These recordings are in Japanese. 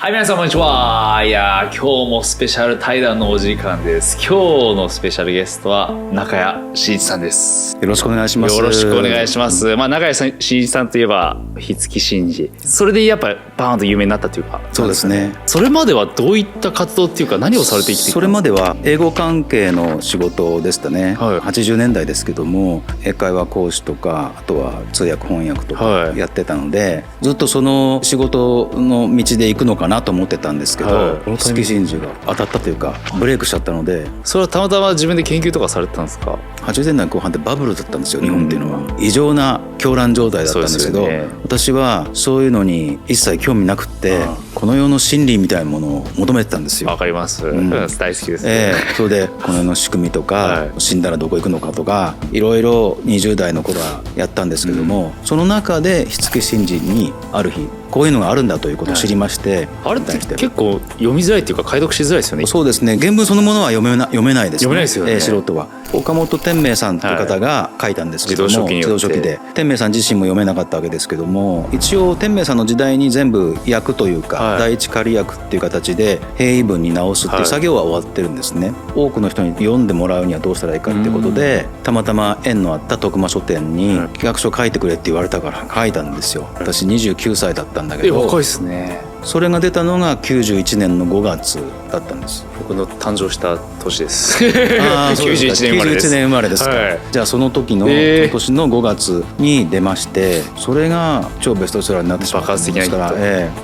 はい、皆さんこんにちは。いや今日もスペシャル対談のお時間です。今日のスペシャルゲストは中谷真一さんです。よろしくお願いします。よろしくお願いします。中谷真一さんといえば火付真嗣、それでやっぱバーンと有名になったというか。そうですね。それまではどういった活動っていうか何をされてきて？それまでは英語関係の仕事でしたね、はい、80年代ですけども英会話講師とかあとは通訳翻訳とかやってたので、はい、ずっとその仕事の道で行くのかなと思ってたんですけど、はい、火付真嗣が当たったというかブレイクしちゃったので。それはたまたま自分で研究とかされてたんですか？80年代後半ってバブルだったんですよ、日本っていうのは。異常な狂乱状態だったんですけど、私はそういうのに一切興味なくって、この世の真理みたいなものを求めてたんですよ。わかります、大好きですね、それでこの世の仕組みとか、はい、死んだらどこ行くのかとかいろいろ20代の頃はやったんですけども、その中で火付真嗣にある日こういうのがあるんだということを知りまして、あれって結構読みづらいっていうか解読しづらいですよね。そうですね、原文そのものは読めないですね。読めないですよね、素人は。岡本天明さんという方が書いたんですけども、自動書記で天明さん自身も読めなかったわけですけども、一応天明さんの時代に全部訳というか、第一仮訳っていう形で平易文に直すっていう作業は終わってるんですね、多くの人に読んでもらうにはどうしたらいいかっていうことで、たまたま縁のあった徳間書店に企画書書いてくれって言われたから書いたんですよ。私29歳だったんだけど。若いですね。それが出たのが91年の5月だったんです。僕の誕生した年です。91年生まれですか、はい、じゃあその時の、今年の5月に出まして、それが超ベストセラーになってしまったんですから、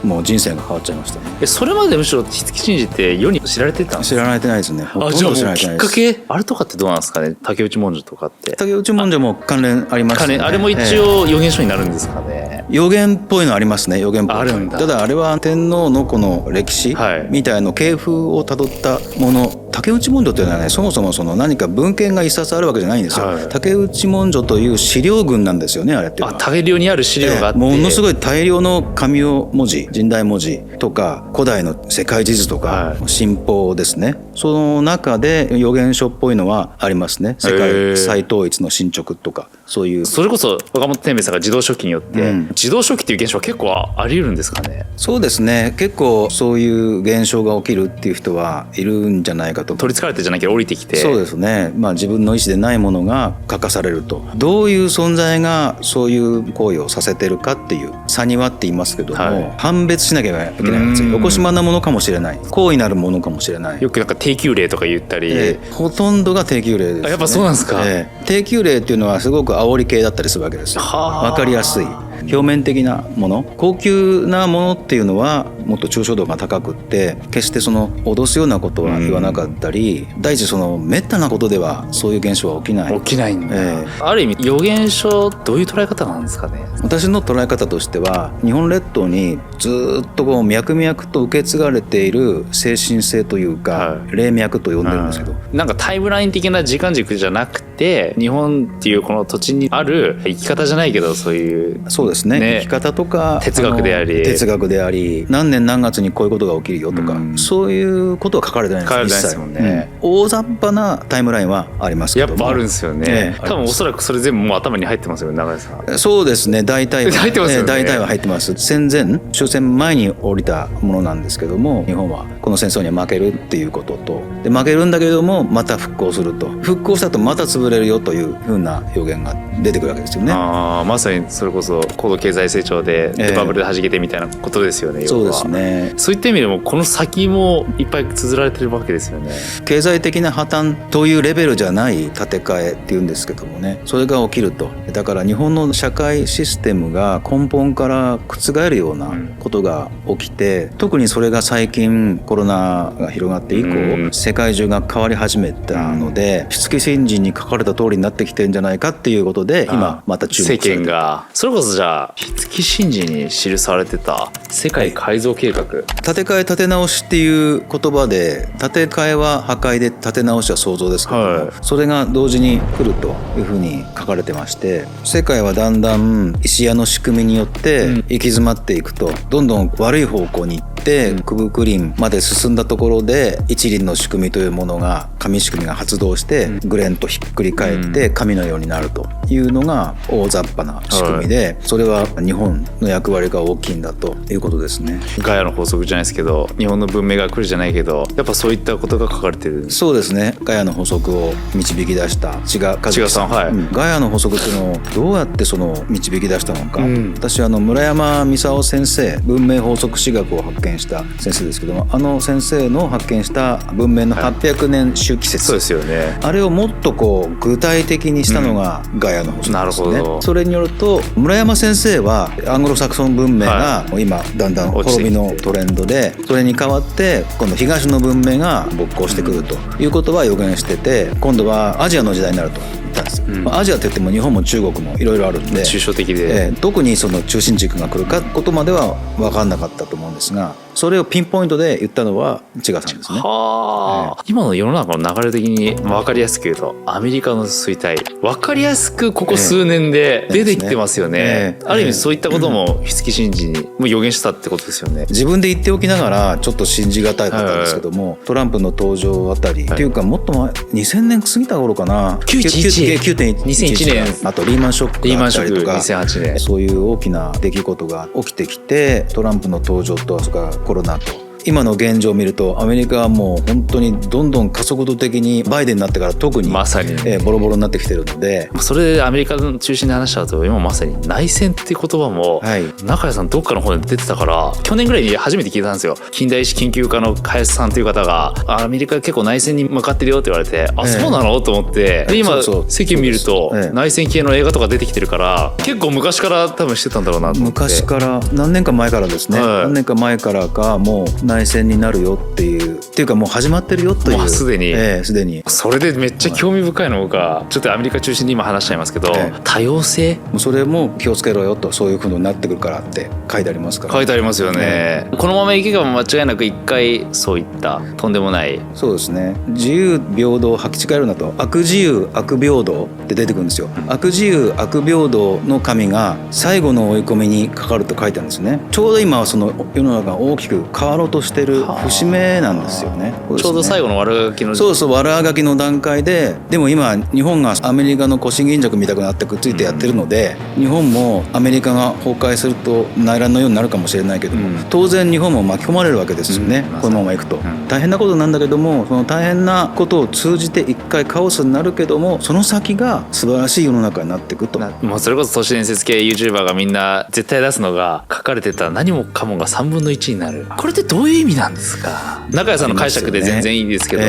もう人生が変わっちゃいましたね。それまでむしろ火付真嗣って世に知られてたんですか？知られてないですね。ほとんど知られてないです。きっかけあれとかってどうなんですかね。竹内文書とかって。竹内文書も関連ありますね。あれも一応予言書になるんですかね。予言っぽいのありますね。予言っぽいあるんだ。ただあれは天皇のこの歴史みたいな系譜をたどったもの。竹内文書というのはね、そもそもその何か文献が一冊あるわけじゃないんですよ、はい、竹内文書という資料群なんですよね、あれっていうのは。大量にある資料があって、ものすごい大量の紙文字、近代文字とか古代の世界地図とか、新報ですね、その中で予言書っぽいのはありますね。世界再統一の進捗とか、そういう。それこそ岡本天明さんが自動書記によって、自動書記っていう現象は結構あり得るんですかね。そうですね、結構そういう現象が起きるっていう人はいるんじゃないかと。取りつかれてじゃなきゃ降りてきて。そうですね、自分の意思でないものが書かされると、どういう存在がそういう行為をさせてるかっていう差にはって言いますけども、判別しなきゃいけないんですよ。よこしまなものかもしれない、好意なるものかもしれない。よくなんか低級例とか言ったり、ほとんどが低級例ですね。やっぱそうなんですか。低級例っていうのはすごく煽り系だったりするわけですよ。分かりやすい表面的なもの、高級なものっていうのはもっと抽象度が高くって、決してその脅すようなことは言わなかったり、第一その滅多なことではそういう現象は起きないんだ、ある意味予言書どういう捉え方なんですかね。私の捉え方としては、日本列島にずっとこう脈々と受け継がれている精神性というか、霊脈と呼んでるんですけど、なんかタイムライン的な時間軸じゃなくて、日本っていうこの土地にある生き方じゃないけど、そういうそうですね、生き方とか哲学であり何年何月にこういうことが起きるよとか、そういうことは書かれてないんです。一切大雑把なタイムラインはありますけども、やっぱあるんですよね、多分おそらくそれ全部もう頭に入ってますよね、永井さん。そうですね、大体は入ってますよね。大体は入ってます。戦前終戦前に降りたものなんですけども、日本はこの戦争には負けるっていうことと、で負けるんだけれどもまた復興すると、復興したとまた潰れるよというふうな予言が出てくるわけですよね。まさにそれこそ高度経済成長でバブルで弾けてみたいなことですよね、そうですね。そういった意味でもこの先もいっぱい綴られてるわけですよね。経済的な破綻というレベルじゃない建て替えっていうんですけどもね、それが起きると。だから日本の社会システムが根本から覆るようなことが起きて、特にそれが最近コロナが広がって以降、世界中が変わり始めたので、火付真嗣に書かれた通りになってきてるんじゃないかっていうことで、今また注目されてる。世間がそれこそじゃあ火付真嗣に記されてた世界改造計画、建て替え立て直しっていう言葉で、建て替えは破壊で建て直しは創造ですけども、それが同時に来るというふうに書かれてまして、世界はだんだん石屋の仕組みによって行き詰まっていくと、どんどん悪い方向に行っってクブクリンまで進んだところで一輪の仕組みというものが紙仕組みが発動してグレンとひっくり返って紙のようになるというのが大雑把な仕組みで、それは日本の役割が大きいんだということですね。ガイアの法則じゃないですけど、日本の文明が来るじゃないけど、やっぱそういったことが書かれてる。そうですね。ガイアの法則を導き出した千賀和樹さん、はい、ガイアの法則っていうのをどうやってその導き出したのか、私村山美沙夫先生、文明法則史学を発見した先生ですけども、あの先生の発見した文明の800年周期説、そうですよね。あれをもっとこう具体的にしたのがガイアの法則ですね。なるほど。それによると村山先生はアングロサクソン文明が今だんだん滅びのトレンドで、それに代わって今度東の文明が勃興してくるということは予言してて、今度はアジアの時代になると言ったんですよ。アジアって言っても日本も中国もいろいろあるんで抽象的で、特にその中心軸が来るかことまでは分かんなかったと思うんですが、それをピンポイントで言ったのは千賀さんですね。はあ、今の世の中の流れ的に分かりやすく言うとアメリカの衰退、分かりやすくここ数年で出てきてますよね。ある意味そういったことも五木真嗣にも予言したってことですよね。自分で言っておきながらちょっと信じがたいかったんですけども、トランプの登場あたり、っていうかもっと前2000年過ぎた頃かな、9.11 2001年、あとリーマンショックがあったりとか、2008年、そういう大きな出来事が起きてきて、トランプの登場とそれからコロナと今の現状を見ると、アメリカはもう本当にどんどん加速度的にバイデンになってから特にまさに、ボロボロになってきてるので、それでアメリカの中心で話しちゃうと、今まさに内戦っていう言葉も、中谷さんどっかの方で出てたから、去年ぐらいに初めて聞いたんですよ。近代史研究家の林さんという方が、アメリカ結構内戦に向かってるよって言われて、あ、そうなのと思って、で今世間見ると内戦系の映画とか出てきてるから、結構昔から多分してたんだろうなと思って。昔から何年か前からですね、何年か前からかもう内戦になるよっていうかもう始まってるよという、もうすでに、すでに。それでめっちゃ興味深いのが、ちょっとアメリカ中心に今話しちゃいますけど、多様性、それも気をつけろよと、そういう風になってくるからって書いてありますから。書いてありますよね。このままいけば間違いなく一回そういったとんでもない、そうですね、自由平等履き違えるなと、悪自由悪平等って出てくるんですよ。悪自由悪平等の神が最後の追い込みにかかると書いてあるんですね。ちょうど今はその世の中が大きく変わろうとしてる節目なんですよね。ちょうど最後の悪あがきの、そうそう、悪あがきの段階で、でも今日本がアメリカの腰巾着みたくなってくっついてやってるので、日本もアメリカが崩壊すると内乱のようになるかもしれないけども、当然日本も巻き込まれるわけですよね、このままいくと。大変なことなんだけども、その大変なことを通じて一回カオスになるけども、その先が素晴らしい世の中になっていくと。もうそれこそ都市伝説系 YouTuber がみんな絶対出すのが、書かれてた何もかもが3分の1になる。これってどういう意味なんですか？中谷さんの解釈で全然いいですけど、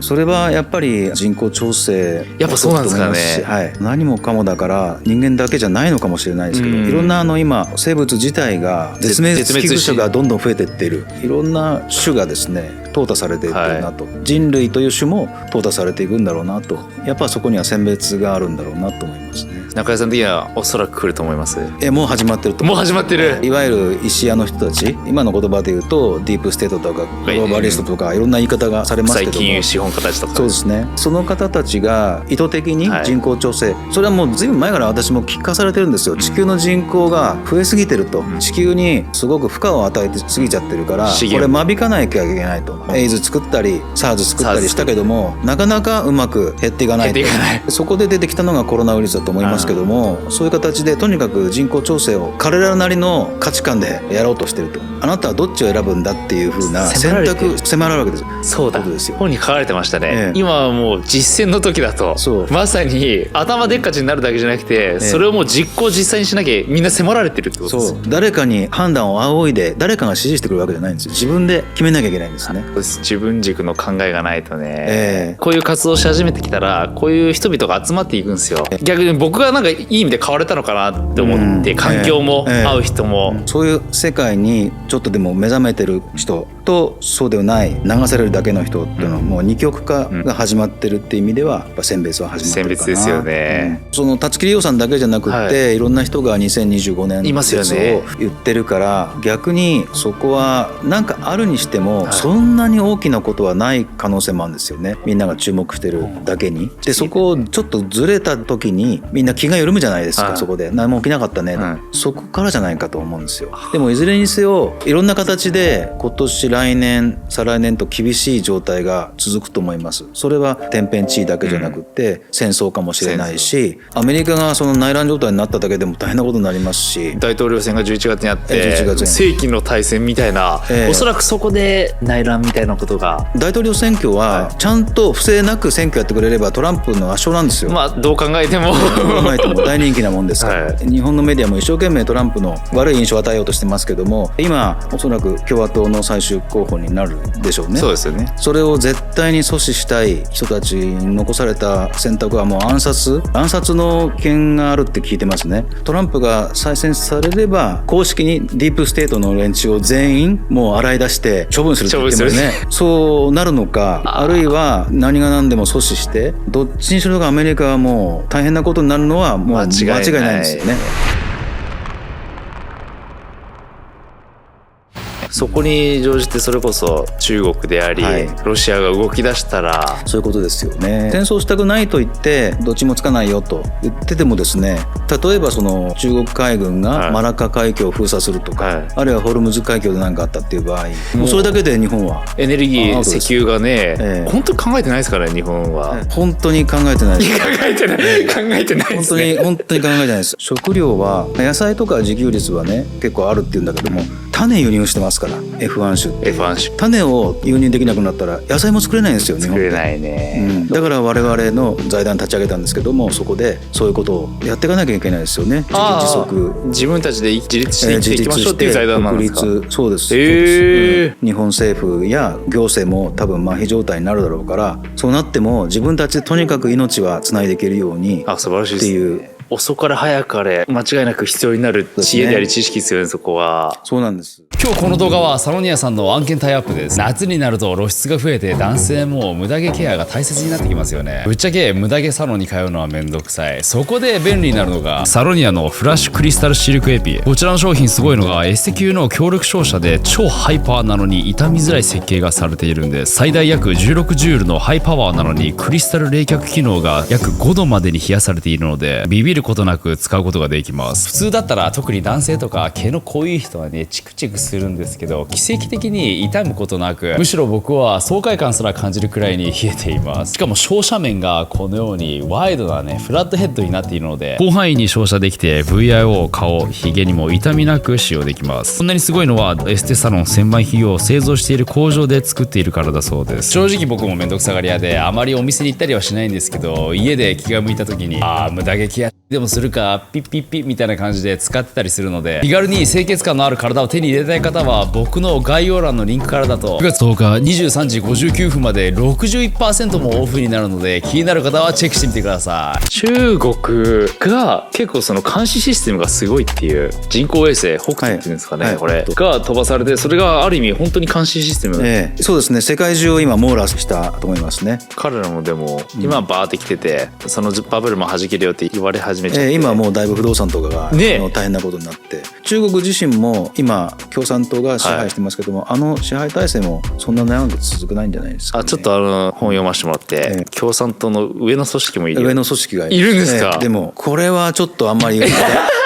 それはやっぱり人口調整、やっぱそうなんですかね。何もかもだから人間だけじゃないのかもしれないですけど、いろんな今生物自体が絶滅危惧種がどんどん増えていっている、いろんな種がですね淘汰されていってるなと、人類という種も淘汰されていくんだろうなと、やっぱそこには選別があるんだろうなと思いますね。中谷さん的にはおそらく来ると思います。もう始まってると思う。もう始まってる。いわゆる石屋の人たち、今の言葉で言うとディープステートとかグローバリストとかいろんな言い方がされますけども、金融資本家たちとか、そうですね、その方たちが意図的に人口調整、それはもうずいぶん前から私も聞かされてるんですよ。地球の人口が増えすぎてると、地球にすごく負荷を与えてすぎちゃってるから、これ間引かないといけないと。エイズ作ったり SARS 作ったりしたけども、なかなかうまく減っていかないと。そこで出てきたのがコロナウイルスだと思いますけども、そういう形でとにかく人口調整を彼らなりの価値観でやろうとしてると。あなたはどっちを選ぶんだっていう風な選択迫られるわけですよ。そうだ、本に書かれてましたね。今はもう実践の時だと、まさに頭でっかちになるだけじゃなくて、それをもう実行実際にしなきゃみんな迫られてるってことです。誰かに判断を仰いで誰かが指示してくるわけじゃないんですよ。自分で決めなきゃいけないんですね。自分軸の考えがないとね、こういう活動し始めてきたらこういう人々が集まっていくんですよ。逆に僕がなんかいい意味で変われたのかなって思って、環境も会う人も、そういう世界にちょっとでも目覚めてる人とそうではない流されるだけの人っていうのはもう二極化が始まってるっていう意味ではやっぱ選別は始まってるかな。選別ですよね。その立ち切り予算だけじゃなくって、いろんな人が2025年いますよねを言ってるから、逆にそこはなんかあるにしてもそんなに大きなことはない可能性もあるんですよね。みんなが注目してるだけに。でそこをちょっとずれた時にみんな気が緩むじゃないですか、はい、そこで何も起きなかったね、はい、そこからじゃないかと思うんですよ。でもいずれにせよいろんな形で今年来年再来年と厳しい状態が続くと思います。それは天変地異だけじゃなくて、戦争かもしれないし、アメリカがその内乱状態になっただけでも大変なことになりますし、大統領選が11月にあって、11月に世紀の大戦みたいな、おそらくそこで内乱みたいなことが。大統領選挙はちゃんと不正なく選挙やってくれればトランプの圧勝なんですよ。まあどう考えても大人気なもんですから、はい、日本のメディアも一生懸命トランプの悪い印象を与えようとしてますけども、今おそらく共和党の最終候補になるでしょうね。そうですよね。それを絶対に阻止したい人たちに残された選択はもう暗殺の件があるって聞いてますね。トランプが再選されれば公式にディープステートの連中を全員もう洗い出して処分するって言ってますね。そうなるのか、あるいは何が何でも阻止して、どっちにしろがアメリカはもう大変なことになるのはもう間違いないんですよね。そこに乗じてそれこそ中国であり、はい、ロシアが動き出したらそういうことですよね。戦争したくないと言ってどっちもつかないよと言っててもですね、例えばその中国海軍がマラッカ海峡を封鎖するとか、はい、あるいはホルムズ海峡で何かあったっていう場合、もうそれだけで日本はエネルギー石油がね、本当に考えてないですからね、日本は。本当に考えてないです。考えてないですね。本当に考えてないです。食料は野菜とか自給率はね結構あるっていうんだけども、種輸入してますから F1 種 F1 種種を輸入できなくなったら野菜も作れないんですよ、日本。作れないね、だから我々の財団立ち上げたんですけども、そこでそういうことをやっていかなきゃいけないですよね。自足、自分たちで自立して生きていきましょうっていう財団なんですか。そうです、日本政府や行政も多分麻痺状態になるだろうから、そうなっても自分たちでとにかく命はつないでいけるように素晴らしいですね。っていう遅かれ早かれ間違いなく必要になる知恵であり知識ですよね、そこは。そうなんです。今日この動画はサロニアさんの案件タイアップです。夏になると露出が増えて男性も無駄毛ケアが大切になってきますよね。ぶっちゃけ無駄毛サロンに通うのはめんどくさい。そこで便利になるのがサロニアのフラッシュクリスタルシルクエピ。こちらの商品すごいのがエステ級の強力照射で超ハイパワーなのに傷みづらい設計がされているんです。最大約16ジュールのハイパワーなのにクリスタル冷却機能が約5度までに冷やされているのでビビることなく使うことができます。普通だったら特に男性とか毛の濃い人はねチクチクするんですけど、奇跡的に傷むことなく、むしろ僕は爽快感すら感じるくらいに冷えています。しかも照射面がこのようにワイドなねフラットヘッドになっているので広範囲に照射できて VIO、顔、ヒゲにも痛みなく使用できます。こんなにすごいのはエステサロン専売費用を製造している工場で作っているからだそうです。正直僕もめんどくさがり屋であまりお店に行ったりはしないんですけど、家で気が向いた時に無駄毛ケアでもするかピッピッピッみたいな感じで使ってたりするので、気軽に清潔感のある体を手に入れたい方は僕の概要欄のリンクからだと9月10日23時59分まで 61% もオフになるので、気になる方はチェックしてみてください。中国が結構その監視システムがすごいっていう、人工衛星北斗っていうんですかね、これが飛ばされて、それがある意味本当に監視システム、そうですね、世界中を今網羅したと思いますね。彼らもでも今バーって来てて、そのバブルも弾けるよって言われ始めちゃって、今もうだいぶ不動産とかが、大変なことになって、中国自身も今共産党が支配してますけども、支配体制もそんな長く続くないんじゃないですか、ね。ちょっと本読ませてもらって、共産党の上の組織もいる。上の組織がいるんですか。でもこれはちょっとあんまり言うと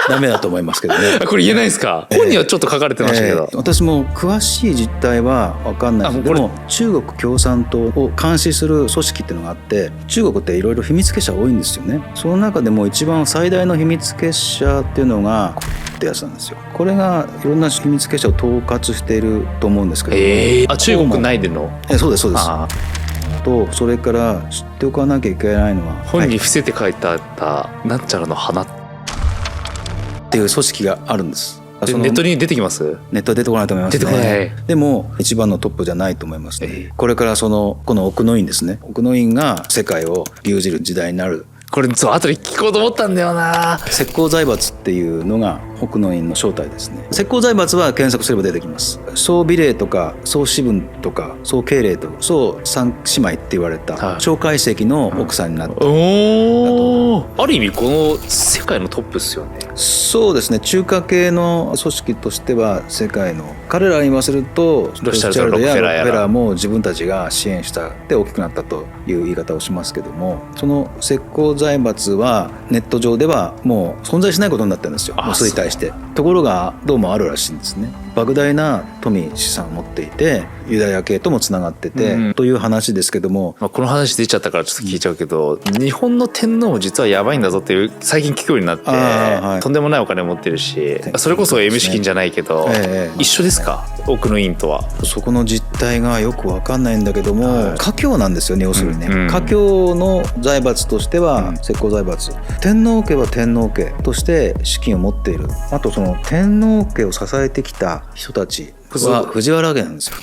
ダメだと思いますけどね。これ言えないですか。本にはちょっと書かれてましたけど、私も詳しい実態は分かんないです。でも中国共産党を監視する組織っていうのがあって、中国っていろいろ秘密結社多いんですよね。その中でも一番最大の秘密結社っていうのがってやつなんですよ。これがいろんな秘密結社を統括していると思うんですけど、中国内での、そうですそうです。とそれから知っておかなきゃいけないのは、本に伏せて書いてあったなんちゃらの花っていう組織があるんです。ネットに出てきます？ネットは出てこないと思いますね。出てこない。でも一番のトップじゃないと思いますね。これからこの奥の院ですね。奥の院が世界を牛耳る時代になる。これ後で聞こうと思ったんだよな。石膏財閥っていうのが北の院の正体ですね。石膏財閥は検索すれば出てきます。宋美齢とか宋詩文とか宋慶齢とか宋三姉妹って言われた蒋介石の奥さんになった。ある意味この世界のトップですよね。そうですね、中華系の組織としては世界の、彼らに言わせるとロスチャルドやロックフェラーも自分たちが支援したで大きくなったという言い方をしますけども、その石膏財閥はネット上ではもう存在しないことになってるんですよ、もうそれに対して。ところがどうもあるらしいんですね。莫大な富資産を持っていてユダヤ系ともつながってて、という話ですけども、この話出ちゃったからちょっと聞いちゃうけど、日本の天皇も実はやばいんだぞっていう最近聞くようになって、はい、とんでもないお金持ってるし、それこそ M 資金じゃないけど、一緒ですか、奥の院とは。そこの実態がよく分かんないんだけども、華僑なんですよね、要するにね、華僑の財閥としては石膏財閥、天皇家は天皇家として資金を持っている。あとその天皇家を支えてきた人たちは藤原家なんですよ。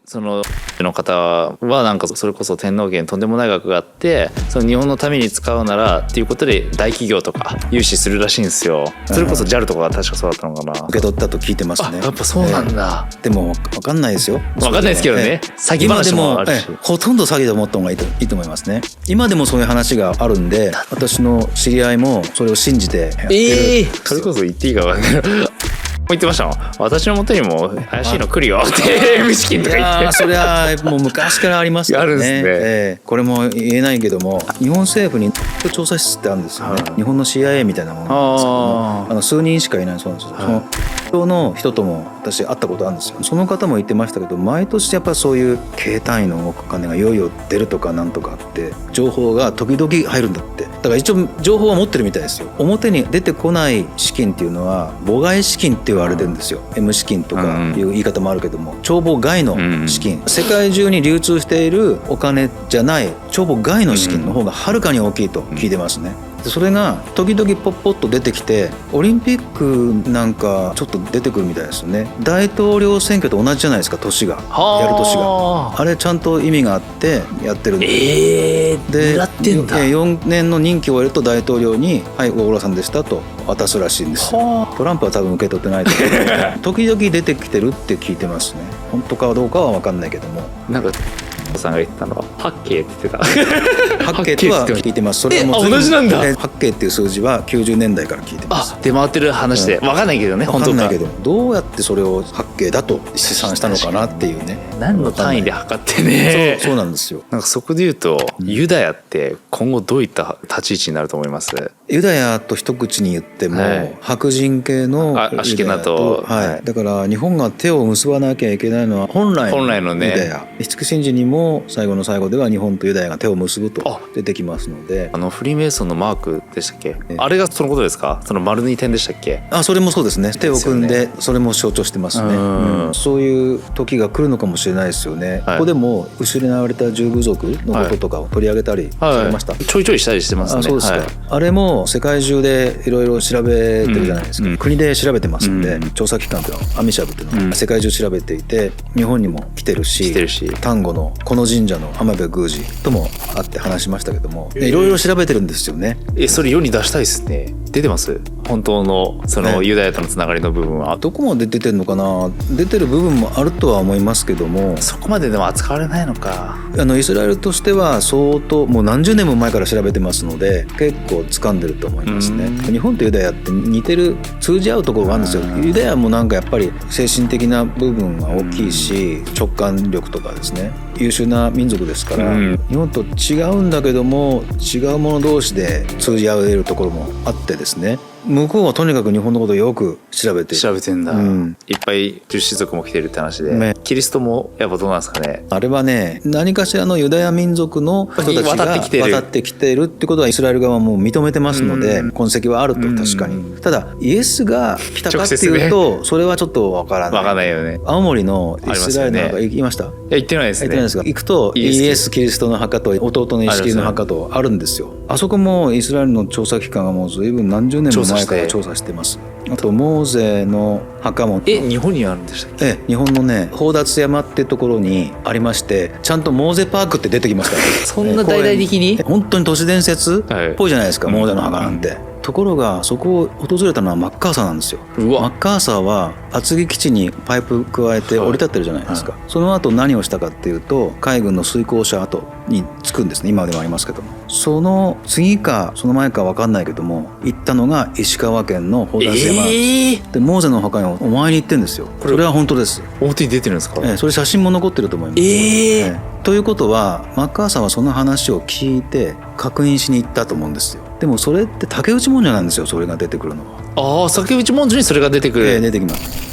その方はなんかそれこそ天皇家にとんでもない額があって、その日本のために使うならっていうことで大企業とか融資するらしいんですよ。それこそ JAL とかが確かそうだったのかな。受け取ったと聞いてますね。やっぱそうなんだ。でも分かんないですよ。分かんないですけどね。詐欺話もあるし、ほとんど詐欺と思った方がいいと思いますね。今でもそういう話があるんで、私の知り合いもそれを信じてやってる。それこそ言っていいか分かんない言ってましたもん。私の元にも怪しいの来るよって無資金とか言って。それはもう昔からありますからね。あるんですね。これも言えないけども、日本政府に調査室ってあるんですよね。日本の CIA みたいなものなんですけども、数人しかいないそうなんですよ。その人とも私会ったことあるんですよ。その方も言ってましたけど、毎年やっぱそういう軽単位のお金がいよいよ出るとかなんとかって情報が時々入るんだって。だから一応情報は持ってるみたいですよ。表に出てこない資金っていうのは母外資金って言われてるんですよ。M 資金とかいう言い方もあるけども、帳簿外の資金、世界中に流通しているお金じゃない帳簿外の資金の方がはるかに大きいと聞いてますね。それが時々ポッポッと出てきて、オリンピックなんかちょっと出てくるみたいですよね。大統領選挙と同じじゃないですか、年がやる年が。あれちゃんと意味があってやってるんで、狙ってんだ。4年の任期を終えると大統領に「はいご苦労さんでした」と渡すらしいんですよ。トランプは多分受け取ってないと思う時々出てきてるって聞いてますね。本当かどうかは分かんないけども、なんかさんが言ってたのは八景って言ってた。八景とは聞いてます。それはもう同じなんだ。八景っていう数字は90年代から聞いてます。出回ってる話で、分かんないけどね、分かんないけど、どうやってそれを八景だと試算したのかなっていうね。何の単位で測ってね。そうなんですよ。なんかそこで言うと、ユダヤって今後どういった立ち位置になると思います？ユダヤと一口に言っても、白人系のアシュケナと、だから日本が手を結ばなきゃいけないのは本来のユダヤ。五木真嗣にも最後の最後では日本とユダヤが手を結ぶと出てきますので、フリーメイソンのマークでしたっけ、あれがそのことですか？その丸に点でしたっけ？それもそうですね。手を組んでそれも象徴してますね。そういう時が来るのかもしれないですよね。ここでも失われた十部族のこととかを取り上げたりされました。ちょいちょいしたりしてますね。そうですか。あれも世界中でいろいろ調べてるじゃないですか。国で調べてますんで、調査機関というのはアミシャブというのが世界中調べていて、日本にも来てるし、丹後のこの神社の浜辺宮司とも会って話しましたけども、いろいろ調べてるんですよね。それ世に出したいですね。出てます？本当のそのユダヤとのつながりの部分は。どこまで出てるのかな。出てる部分もあるとは思いますけども、そこまででも扱われないのか。イスラエルとしては相当もう何十年も前から調べてますので、結構掴んでると思いますね。日本とユダヤって似てる、通じ合うところがあるんですよ。ユダヤもなんかやっぱり精神的な部分が大きいし、直感力とかですね、優秀な民族ですから、日本と違うんだけども違う者同士で通じ合えるところもあってですね、向こうはとにかく日本のことをよく調べてんだ、いっぱい十種族も来てるって話で、キリストもやっぱどうなんですかね。あれはね、何かしらのユダヤ民族の人たちが渡ってきているってことはイスラエル側も認めてますので、痕跡はあると。確かに。ただイエスが来たかっていうと、それはちょっとわからない。わからないよね。青森のイスラエルなんか行きました？行ってないですね。行ってないですか？行くとイエス・キリストの墓と弟のイエス・キリストの墓とあるんですよ。あそこもイスラエルの調査機関がもう随分何十年も前から調査してます。あとモーゼの墓も日本にあるんでしたっけ？日本のね、宝達山ってところにありまして、ちゃんとモーゼパークって出てきますから、そんな大々的に本当に都市伝説っぽいじゃないですか、モーゼの墓なんて。ところがそこを訪れたのはマッカーサーなんですよ。マッカーサーは厚木基地にパイプ加えて降り立ってるじゃないですか、その後何をしたかっていうと海軍の水攻車跡に着くんですね。今でもありますけども、その次かその前か分かんないけども行ったのが石川県の宝台山、でモーゼの墓にお参り行ってるんですよ。それは本当です。表に出てるんですか？それ写真も残ってると思います。ということはマッカーサーはその話を聞いて確認しに行ったと思うんですよ。でもそれって竹内文書なんですよ、それが出てくるのは。竹内文書にそれが出てくる。出てきます。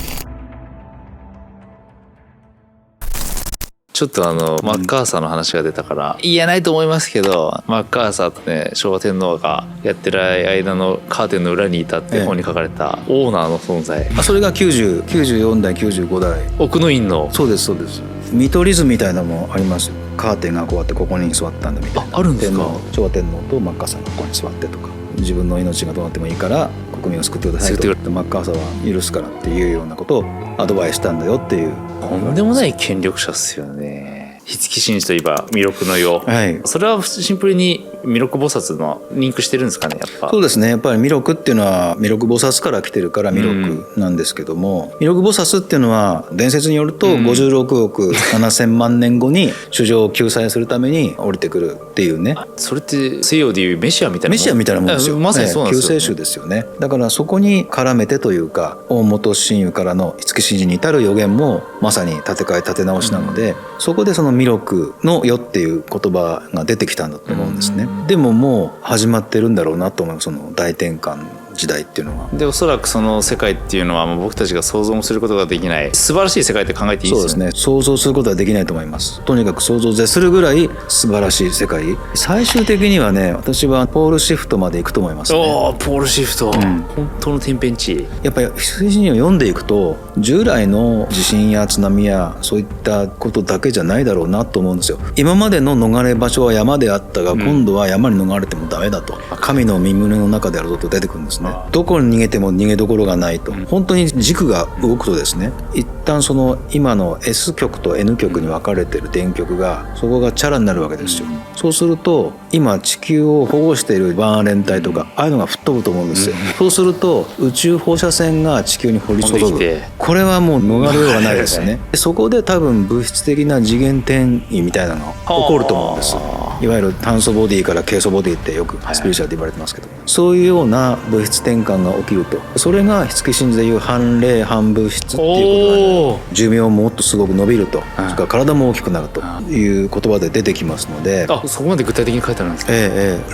ちょっとマッカーサーの話が出たから言えないと思いますけど、マッカーサーとね昭和天皇がやってる間のカーテンの裏にいたって本に書かれたオーナーの存在、それが94代95代奥の院の。そうですそうです。見取り図みたいなのもあります。カーテンがこうやってここに座ったんだみたいな。あるんですか？昭和天皇とマッカーサーがここに座ってとか、自分の命がどうなってもいいから国民を救ってくださいと、マッカーサーは許すからっていうようなことをアドバイスしたんだよっていう。とんでもない権力者っすよね。五木真嗣といえば弥勒の世、それはシンプルに弥勒菩薩のリンクしてるんですかね。やっぱそうですね。やっぱり弥勒っていうのは弥勒菩薩から来てるから弥勒なんですけども、弥勒菩薩っていうのは伝説によると56億7000万年後に衆生を救済するために降りてくるっていうね。それって西洋でいうメシアみたいなもんですよ。まさにそうなんですよ、救世主ですよね。だからそこに絡めてというか、大本親友からの五木真嗣に至る予言もまさに建て替え建て直しなので、そこでその弥勒の世っていう言葉が出てきたんだと思うんですね。でももう始まってるんだろうなと思う、その大転換時代っていうのは。でおそらくその世界っていうのはもう僕たちが想像もすることができない素晴らしい世界って考えていいですよね。そうですね。想像することはできないと思います。とにかく想像を絶するぐらい素晴らしい世界。最終的にはね、私はポールシフトまで行くと思いますね。ポールシフト、本当の天変地異。やっぱり水神を読んでいくと従来の地震や津波やそういったことだけじゃないだろうなと思うんですよ。今までの逃れ場所は山であったが、今度は山に逃れてもダメだと、神の身胸の中であるぞと出てくるんですね。どこに逃げても逃げどころがないと、本当に軸が動くとですね、一旦その今の S 極と N 極に分かれてる電極がそこがチャラになるわけですよ。そうすると今地球を保護しているバーン連帯とかああいうのが吹っ飛ぶと思うんですよ。そうすると宇宙放射線が地球に降り注ぐ。これはもう逃れようがないですよね。そこで多分物質的な次元転移みたいなのが起こると思うんです。いわゆる炭素ボディからケイ素ボディってよくスピリチュアルで言われてますけど、そういうような物質転換が起きると、それが五木真嗣でいう反霊反物質っていうことで、寿命ももっとすごく伸びると、それから体も大きくなるという言葉で出てきますので。そこまで具体的に書いてあるんですか？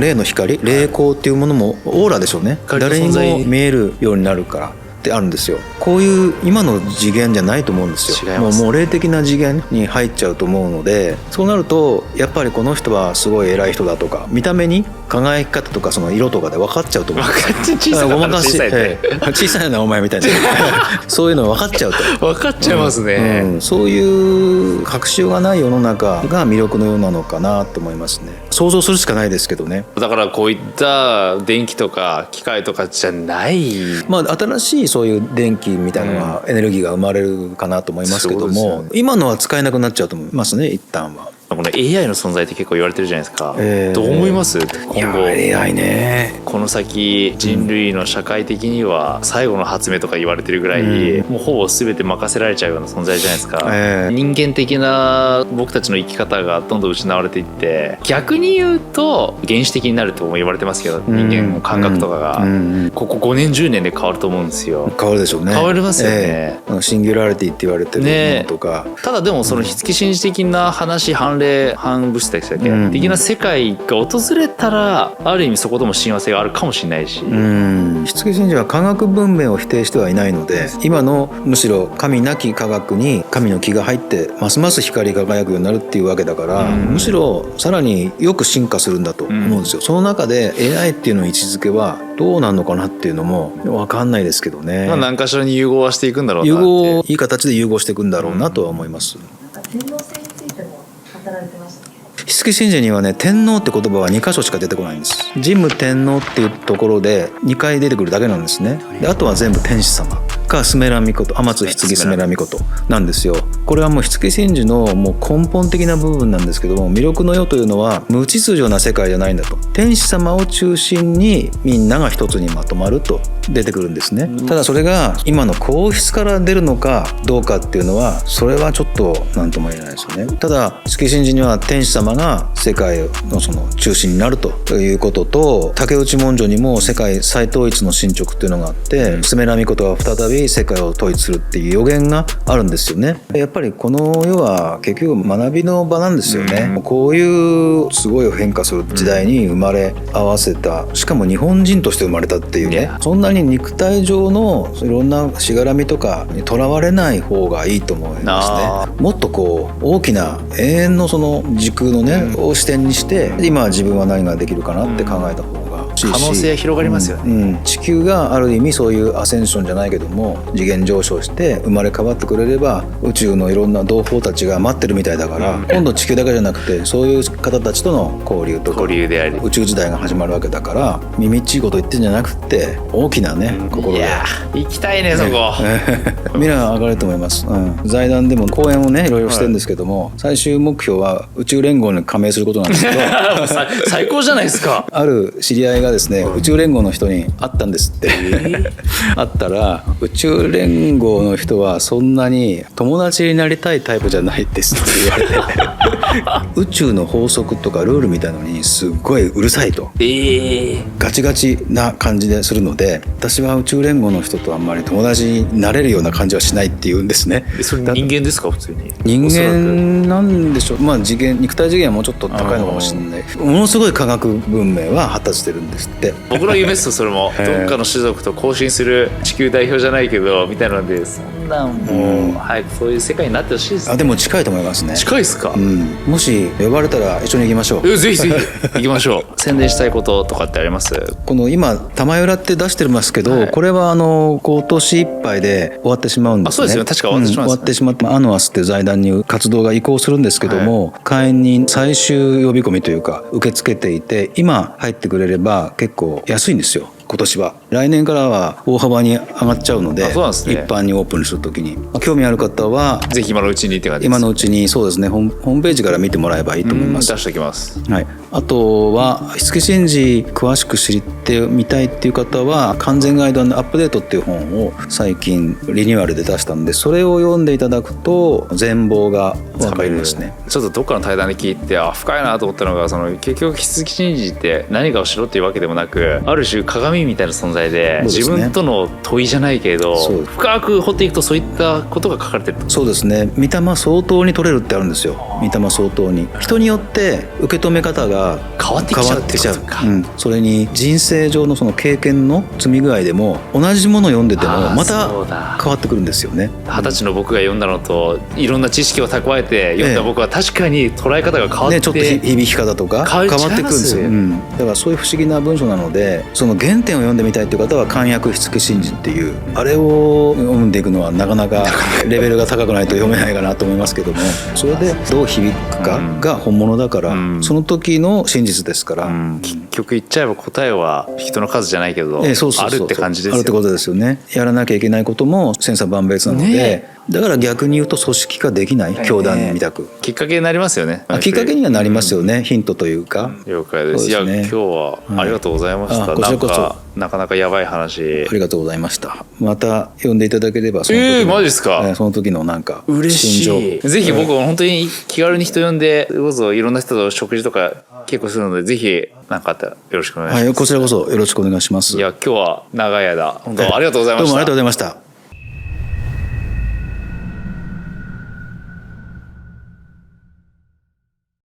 霊の光、霊光っていうものもオーラでしょうね。誰にも見えるようになるからってあるんですよ。こういう今の次元じゃないと思うんですよ。もう霊的な次元に入っちゃうと思うので、そうなるとやっぱりこの人はすごい偉い人だとか、見た目に輝き方とかその色とかで分かっちゃうと思うんですよ。小さいなお前みたいなそういうの分かっちゃうと分かっちゃいますね、そういう隠しようがない世の中が魅力のようなのかなと思いますね。想像するしかないですけどね。だからこういった電気とか機械とかじゃない、新しいそういう電気みたいなのが、エネルギーが生まれるかなと思いますけども、今のは使えなくなっちゃうと思いますね、一旦は。この AI の存在って結構言われてるじゃないですか、どう思います？今後 AI ね、この先人類の社会的には最後の発明とか言われてるぐらい、もうほぼ全て任せられちゃうような存在じゃないですか、人間的な僕たちの生き方がどんどん失われていって、逆に言うと原始的になるとも言われてますけど、人間の感覚とかがここ5年10年で変わると思うんですよ。変わるでしょうね。変わりますよね、シンギュラリティって言われてるものとか、ただでもその五木真嗣的な話、反霊反物質的な世界が訪れたら、ある意味そことも親和性があるかもしれないし、五木真嗣は科学文明を否定してはいないので、今のむしろ神なき科学に神の気が入ってますます光り輝くようになるっていうわけだから、むしろさらによく進化するんだと思うんですよ。その中で AI っていうのの位置づけはどうなのかなっていうのも分かんないですけどね。何かしらに融合はしていくんだろうなって、いい形で融合していくんだろうなとは思います。天皇制についても語られてましたね。五木真嗣にはね、天皇って言葉は2箇所しか出てこないんです。神武天皇っていうところで2回出てくるだけなんですね。であとは全部天子様かスメラミコト、天津棺スメラミコトなんですよ。これはもう火付神事のもう根本的な部分なんですけども、弥勒の世というのは無秩序な世界じゃないんだと。天使様を中心にみんなが一つにまとまると出てくるんですね。ただそれが今の皇室から出るのかどうかっていうのは、それはちょっと何とも言えないですよね。ただ火付神事には天使様が世界のその中心になるということと、竹内文書にも世界再統一の進捗っていうのがあって、スメラミコトが再び世界を統一するっていう予言があるんですよね。やっぱりこの世は結局学びの場なんですよね。こういうすごい変化する時代に生まれ合わせた、しかも日本人として生まれたっていうね、そんなに肉体上のいろんなしがらみとかにとらわれない方がいいと思いますね。もっとこう大きな永遠のその時空のね、を視点にして、今自分は何ができるかなって考えた方が可能性広がりますよね。地球がある意味そういうアセンションじゃないけども次元上昇して生まれ変わってくれれば、宇宙のいろんな同胞たちが待ってるみたいだから、今度地球だけじゃなくてそういう方たちとの交流とか交流であり宇宙時代が始まるわけだから、耳っちいこと言ってんじゃなくて大きなね心で。いや行きたいねそこ。未来は上がると思います。財団でも講演をねいろいろしてるんですけども、最終目標は宇宙連合に加盟することなんですけど最高じゃないですか。ある知り合いがですね、宇宙連合の人に会ったんですって会ったら、宇宙連合の人はそんなに友達になりたいタイプじゃないですって言われて宇宙の法則とかルールみたいなのにすっごいうるさいと、ガチガチな感じでするので、私は宇宙連合の人とあんまり友達になれるような感じはしないって言うんですね。それ人間ですか普通に。人間なんでしょう。まあ次元、肉体次元はもうちょっと高いのかもしれない。ものすごい科学文明は発達してるんですって。僕の夢ですよそれも。どっかの種族と交信する地球代表じゃないけどみたいなので、そんなんもう早くそういう世界になってほしいですね。でも近いと思いますね。近いですか。もし呼ばれたら一緒に行きましょう。ぜひぜひ行きましょう。宣伝したいこととかってあります？この今玉浦って出してますけど、これは今年いっぱいで終わってしまうんですね。そうですよ、確か終わってしまうんですね。終わってしまって、アノアスっていう財団に活動が移行するんですけども、会員に最終呼び込みというか受け付けていて、今入ってくれれば結構安いんですよ。今年は。来年からは大幅に上がっちゃうので、そうなんですね、一般にオープンするときに、興味ある方はぜひ今のうちにって感じです。今のうちに、そうですね、ホームページから見てもらえばいいと思います。出しておきます。はい、あとは火付神事詳しく知ってみたいっていう方は、完全ガイド&アップデートっていう本を最近リニューアルで出したんで、それを読んでいただくと全貌が分かりますね。ちょっとどっかの対談で聞いて深いなと思ったのが、結局火付神事って何かをしろっていうわけでもなく、ある種鏡みたいな存在で、自分との問いじゃないけど深く掘っていくとそういったことが書かれてる。そうですね。御霊相当に取れるってあるんですよ。御霊相当に人によって受け止め方が変わってきちゃうってことか。それに人生上のその経験の積み具合でも、同じものを読んでてもまた変わってくるんですよね。20歳の僕が読んだのといろんな知識を蓄えて読んだ僕は確かに捉え方が変わって、ちょっと響き方とか変わってくるんですよ。だからそういう不思議な文章なので、その原点を読んでみたいという方は漢訳火付神事っていうあれを読んでいくのはなかなかレベルが高くないと読めないかなと思いますけども、それでどう響くかが本物だから、その時の真実ですから、結局言っちゃえば答えは人の数じゃないけど、あるって感じですよね。あるってことですよね。やらなきゃいけないことも千差万別なので、だから逆に言うと組織化できない教団みたく、きっかけになりますよね。きっかけにはなりますよね。ヒントというか。了解です。いや今日はありがとうございました。こちらこそなかなかやばい話ありがとうございました。また呼んでいただければ、その時マジですか。その時のなんか嬉しい。ぜひ僕は本当に気軽に人呼んで、どうぞいろんな人と食事とか結構するので、ぜひ何かあったらよろしくお願いします。こちらこそよろしくお願いします。いや今日は長い間本当ありがとうございました。どうもありがとうございました。